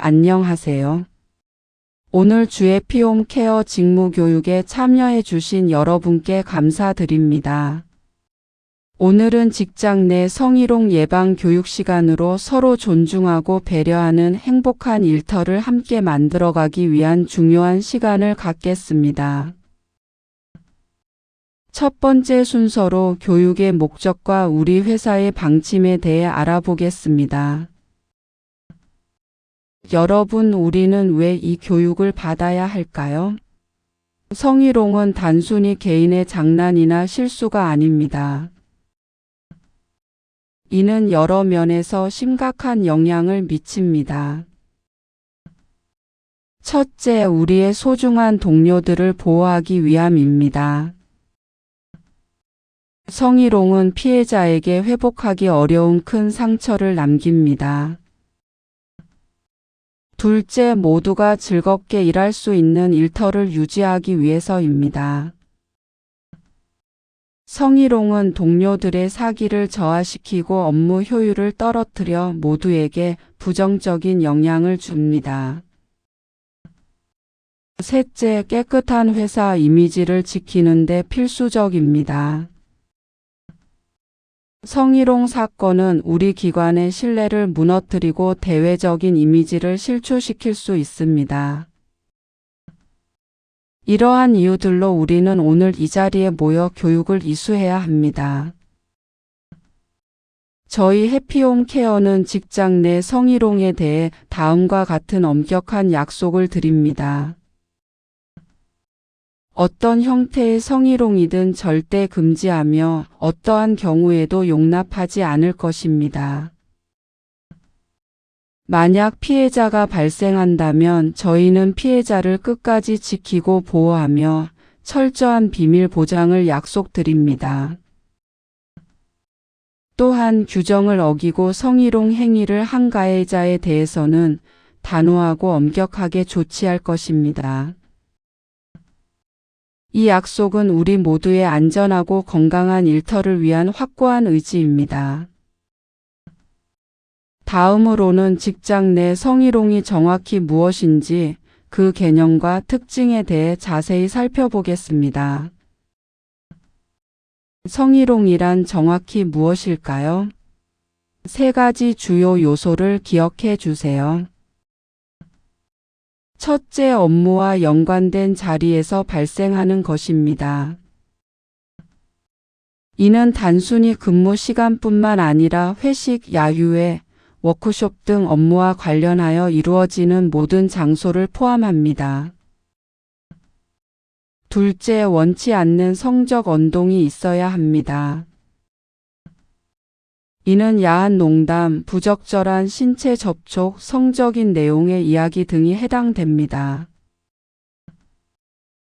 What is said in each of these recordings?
안녕하세요. 오늘 주의 피홈 케어 직무 교육에 참여해 주신 여러분께 감사드립니다. 오늘은 직장 내 성희롱 예방 교육 시간으로 서로 존중하고 배려하는 행복한 일터를 함께 만들어가기 위한 중요한 시간을 갖겠습니다. 첫 번째 순서로 교육의 목적과 우리 회사의 방침에 대해 알아보겠습니다. 여러분, 우리는 왜 이 교육을 받아야 할까요? 성희롱은 단순히 개인의 장난이나 실수가 아닙니다. 이는 여러 면에서 심각한 영향을 미칩니다. 첫째, 우리의 소중한 동료들을 보호하기 위함입니다. 성희롱은 피해자에게 회복하기 어려운 큰 상처를 남깁니다. 둘째, 모두가 즐겁게 일할 수 있는 일터를 유지하기 위해서입니다. 성희롱은 동료들의 사기를 저하시키고 업무 효율을 떨어뜨려 모두에게 부정적인 영향을 줍니다. 셋째, 깨끗한 회사 이미지를 지키는 데 필수적입니다. 성희롱 사건은 우리 기관의 신뢰를 무너뜨리고 대외적인 이미지를 실추시킬 수 있습니다. 이러한 이유들로 우리는 오늘 이 자리에 모여 교육을 이수해야 합니다. 저희 해피홈 케어는 직장 내 성희롱에 대해 다음과 같은 엄격한 약속을 드립니다. 어떤 형태의 성희롱이든 절대 금지하며 어떠한 경우에도 용납하지 않을 것입니다. 만약 피해자가 발생한다면 저희는 피해자를 끝까지 지키고 보호하며 철저한 비밀 보장을 약속드립니다. 또한 규정을 어기고 성희롱 행위를 한 가해자에 대해서는 단호하고 엄격하게 조치할 것입니다. 이 약속은 우리 모두의 안전하고 건강한 일터를 위한 확고한 의지입니다. 다음으로는 직장 내 성희롱이 정확히 무엇인지 그 개념과 특징에 대해 자세히 살펴보겠습니다. 성희롱이란 정확히 무엇일까요? 세 가지 주요 요소를 기억해 주세요. 첫째, 업무와 연관된 자리에서 발생하는 것입니다. 이는 단순히 근무 시간뿐만 아니라 회식, 야유회, 워크숍 등 업무와 관련하여 이루어지는 모든 장소를 포함합니다. 둘째, 원치 않는 성적 언동이 있어야 합니다. 이는 야한 농담, 부적절한 신체 접촉, 성적인 내용의 이야기 등이 해당됩니다.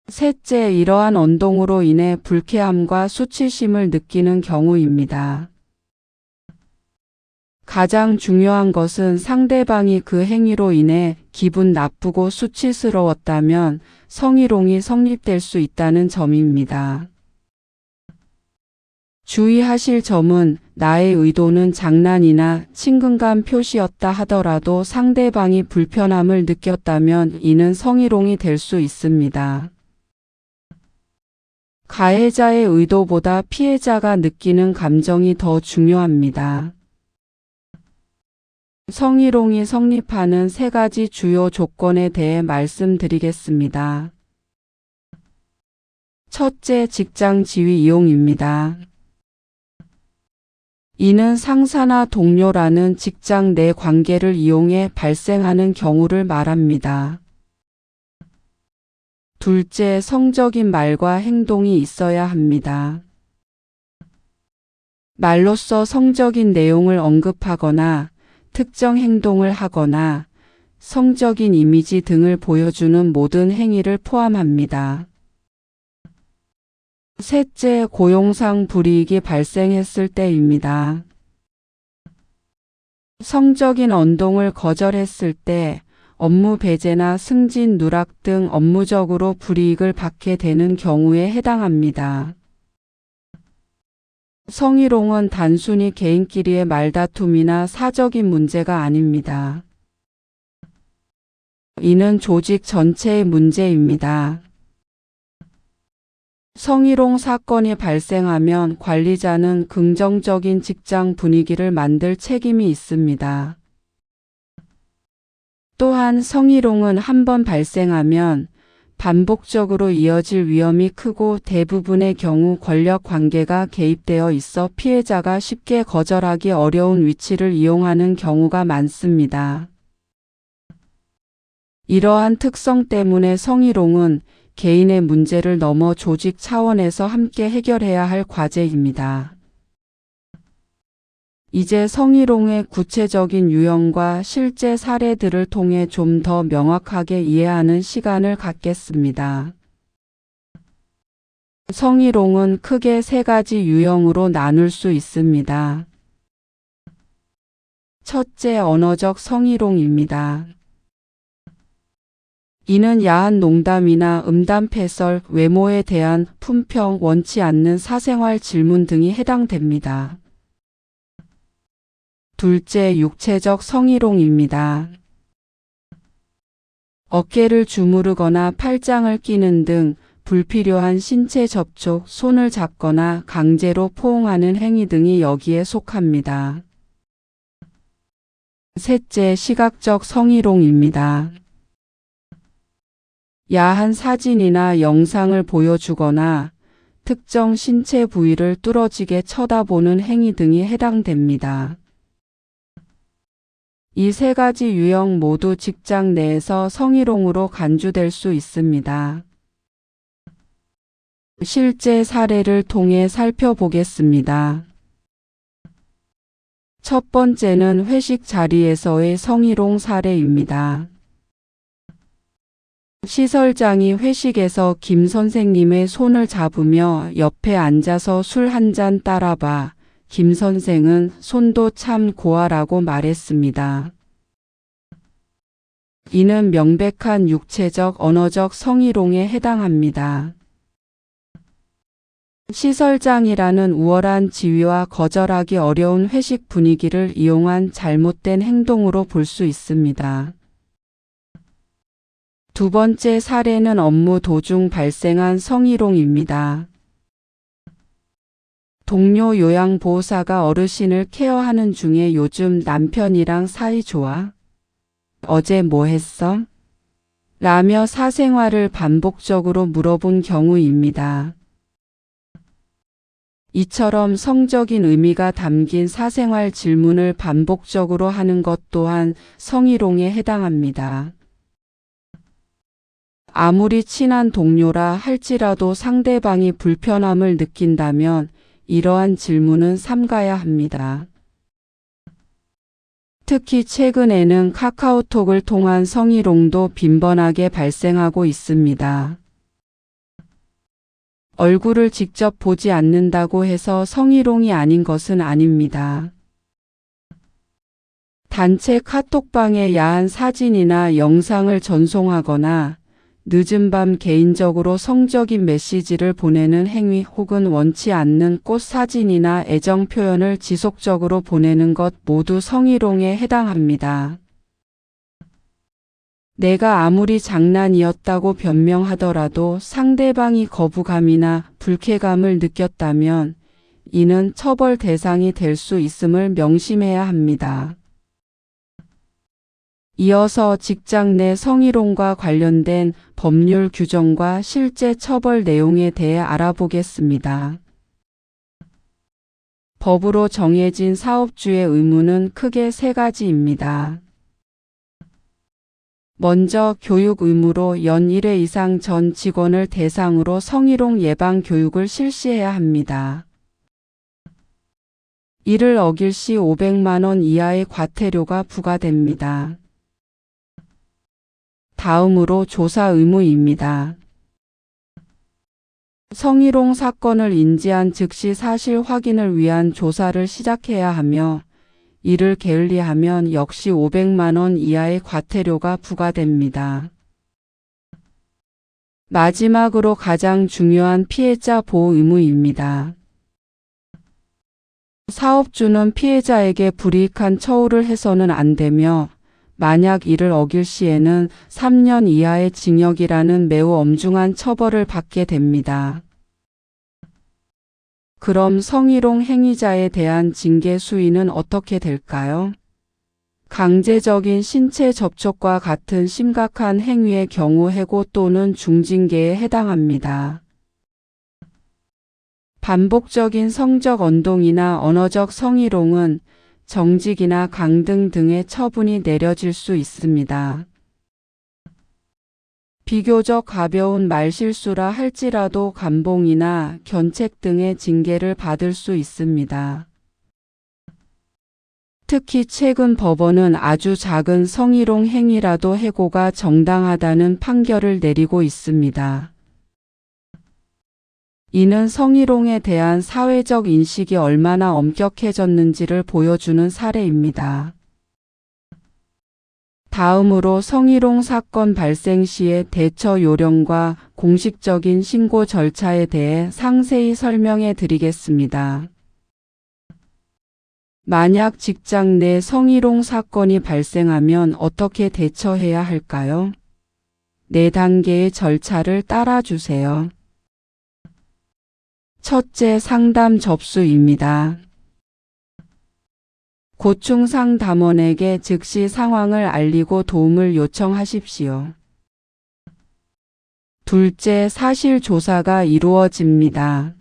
셋째, 이러한 언동으로 인해 불쾌함과 수치심을 느끼는 경우입니다. 가장 중요한 것은 상대방이 그 행위로 인해 기분 나쁘고 수치스러웠다면 성희롱이 성립될 수 있다는 점입니다. 주의하실 점은 나의 의도는 장난이나 친근감 표시였다 하더라도 상대방이 불편함을 느꼈다면 이는 성희롱이 될 수 있습니다. 가해자의 의도보다 피해자가 느끼는 감정이 더 중요합니다. 성희롱이 성립하는 세 가지 주요 조건에 대해 말씀드리겠습니다. 첫째, 직장 지위 이용입니다. 이는 상사나 동료라는 직장 내 관계를 이용해 발생하는 경우를 말합니다. 둘째, 성적인 말과 행동이 있어야 합니다. 말로써 성적인 내용을 언급하거나 특정 행동을 하거나 성적인 이미지 등을 보여주는 모든 행위를 포함합니다. 셋째, 고용상 불이익이 발생했을 때입니다. 성적인 언동을 거절했을 때 업무 배제나 승진, 누락 등 업무적으로 불이익을 받게 되는 경우에 해당합니다. 성희롱은 단순히 개인끼리의 말다툼이나 사적인 문제가 아닙니다. 이는 조직 전체의 문제입니다. 성희롱 사건이 발생하면 관리자는 긍정적인 직장 분위기를 만들 책임이 있습니다. 또한 성희롱은 한 번 발생하면 반복적으로 이어질 위험이 크고 대부분의 경우 권력 관계가 개입되어 있어 피해자가 쉽게 거절하기 어려운 위치를 이용하는 경우가 많습니다. 이러한 특성 때문에 성희롱은 개인의 문제를 넘어 조직 차원에서 함께 해결해야 할 과제입니다. 이제 성희롱의 구체적인 유형과 실제 사례들을 통해 좀 더 명확하게 이해하는 시간을 갖겠습니다. 성희롱은 크게 세 가지 유형으로 나눌 수 있습니다. 첫째, 언어적 성희롱입니다. 이는 야한 농담이나 음담패설, 외모에 대한 품평, 원치 않는 사생활 질문 등이 해당됩니다. 둘째, 육체적 성희롱입니다. 어깨를 주무르거나 팔짱을 끼는 등 불필요한 신체 접촉, 손을 잡거나 강제로 포옹하는 행위 등이 여기에 속합니다. 셋째, 시각적 성희롱입니다. 야한 사진이나 영상을 보여주거나 특정 신체 부위를 뚫어지게 쳐다보는 행위 등이 해당됩니다. 이 세 가지 유형 모두 직장 내에서 성희롱으로 간주될 수 있습니다. 실제 사례를 통해 살펴보겠습니다. 첫 번째는 회식 자리에서의 성희롱 사례입니다. 시설장이 회식에서 김 선생님의 손을 잡으며 옆에 앉아서 술 한 잔 따라봐 김 선생은 손도 참 고와라고 말했습니다. 이는 명백한 육체적, 언어적 성희롱에 해당합니다. 시설장이라는 우월한 지위와 거절하기 어려운 회식 분위기를 이용한 잘못된 행동으로 볼 수 있습니다. 두 번째 사례는 업무 도중 발생한 성희롱입니다. 동료 요양보호사가 어르신을 케어하는 중에 요즘 남편이랑 사이 좋아? 어제 뭐 했어? 라며 사생활을 반복적으로 물어본 경우입니다. 이처럼 성적인 의미가 담긴 사생활 질문을 반복적으로 하는 것 또한 성희롱에 해당합니다. 아무리 친한 동료라 할지라도 상대방이 불편함을 느낀다면 이러한 질문은 삼가야 합니다. 특히 최근에는 카카오톡을 통한 성희롱도 빈번하게 발생하고 있습니다. 얼굴을 직접 보지 않는다고 해서 성희롱이 아닌 것은 아닙니다. 단체 카톡방에 야한 사진이나 영상을 전송하거나 늦은 밤 개인적으로 성적인 메시지를 보내는 행위 혹은 원치 않는 꽃 사진이나 애정 표현을 지속적으로 보내는 것 모두 성희롱에 해당합니다. 내가 아무리 장난이었다고 변명하더라도 상대방이 거부감이나 불쾌감을 느꼈다면 이는 처벌 대상이 될 수 있음을 명심해야 합니다. 이어서 직장 내 성희롱과 관련된 법률 규정과 실제 처벌 내용에 대해 알아보겠습니다. 법으로 정해진 사업주의 의무는 크게 세 가지입니다. 먼저 교육 의무로 연 1회 이상 전 직원을 대상으로 성희롱 예방 교육을 실시해야 합니다. 이를 어길 시 500만 원 이하의 과태료가 부과됩니다. 다음으로 조사 의무입니다. 성희롱 사건을 인지한 즉시 사실 확인을 위한 조사를 시작해야 하며 이를 게을리하면 역시 500만 원 이하의 과태료가 부과됩니다. 마지막으로 가장 중요한 피해자 보호 의무입니다. 사업주는 피해자에게 불이익한 처우를 해서는 안 되며 만약 이를 어길 시에는 3년 이하의 징역이라는 매우 엄중한 처벌을 받게 됩니다. 그럼 성희롱 행위자에 대한 징계 수위는 어떻게 될까요? 강제적인 신체 접촉과 같은 심각한 행위의 경우 해고 또는 중징계에 해당합니다. 반복적인 성적 언동이나 언어적 성희롱은 정직이나 강등 등의 처분이 내려질 수 있습니다. 비교적 가벼운 말실수라 할지라도 감봉이나 견책 등의 징계를 받을 수 있습니다. 특히 최근 법원은 아주 작은 성희롱 행위라도 해고가 정당하다는 판결을 내리고 있습니다. 이는 성희롱에 대한 사회적 인식이 얼마나 엄격해졌는지를 보여주는 사례입니다. 다음으로 성희롱 사건 발생 시의 대처 요령과 공식적인 신고 절차에 대해 상세히 설명해 드리겠습니다. 만약 직장 내 성희롱 사건이 발생하면 어떻게 대처해야 할까요? 4단계의 절차를 따라주세요. 첫째, 상담 접수입니다. 고충 상담원에게 즉시 상황을 알리고 도움을 요청하십시오. 둘째, 사실 조사가 이루어집니다.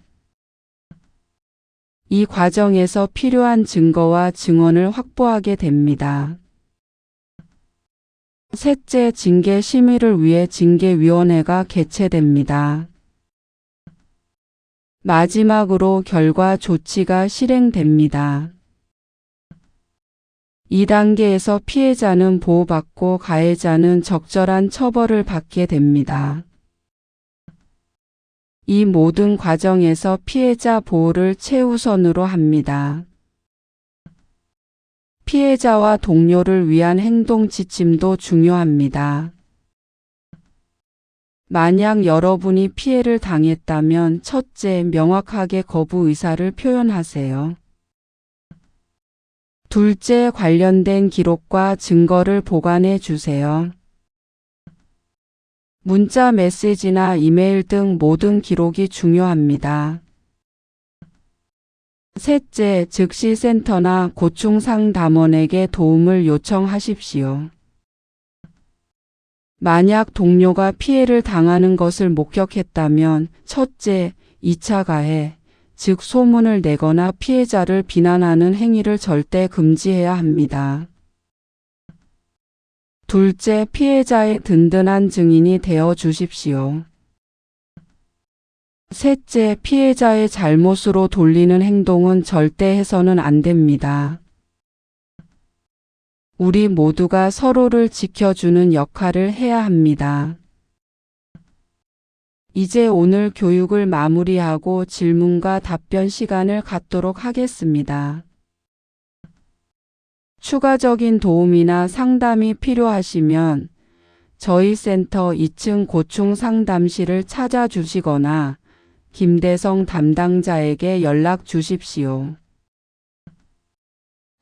이 과정에서 필요한 증거와 증언을 확보하게 됩니다. 셋째, 징계 심의를 위해 징계위원회가 개최됩니다. 마지막으로 결과 조치가 실행됩니다. 2단계에서 피해자는 보호받고 가해자는 적절한 처벌을 받게 됩니다. 이 모든 과정에서 피해자 보호를 최우선으로 합니다. 피해자와 동료를 위한 행동 지침도 중요합니다. 만약 여러분이 피해를 당했다면 첫째, 명확하게 거부 의사를 표현하세요. 둘째, 관련된 기록과 증거를 보관해 주세요. 문자 메시지나 이메일 등 모든 기록이 중요합니다. 셋째, 즉시 센터나 고충 상담원에게 도움을 요청하십시오. 만약 동료가 피해를 당하는 것을 목격했다면 첫째, 2차 가해, 즉 소문을 내거나 피해자를 비난하는 행위를 절대 금지해야 합니다. 둘째, 피해자의 든든한 증인이 되어 주십시오. 셋째, 피해자의 잘못으로 돌리는 행동은 절대 해서는 안 됩니다. 우리 모두가 서로를 지켜주는 역할을 해야 합니다. 이제 오늘 교육을 마무리하고 질문과 답변 시간을 갖도록 하겠습니다. 추가적인 도움이나 상담이 필요하시면 저희 센터 2층 고충 상담실을 찾아주시거나 김대성 담당자에게 연락 주십시오.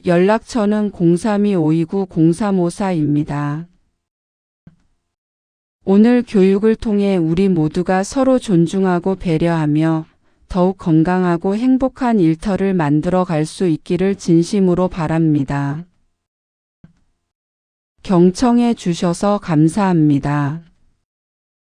연락처는 032-529-0354입니다. 오늘 교육을 통해 우리 모두가 서로 존중하고 배려하며 더욱 건강하고 행복한 일터를 만들어 갈 수 있기를 진심으로 바랍니다. 경청해 주셔서 감사합니다.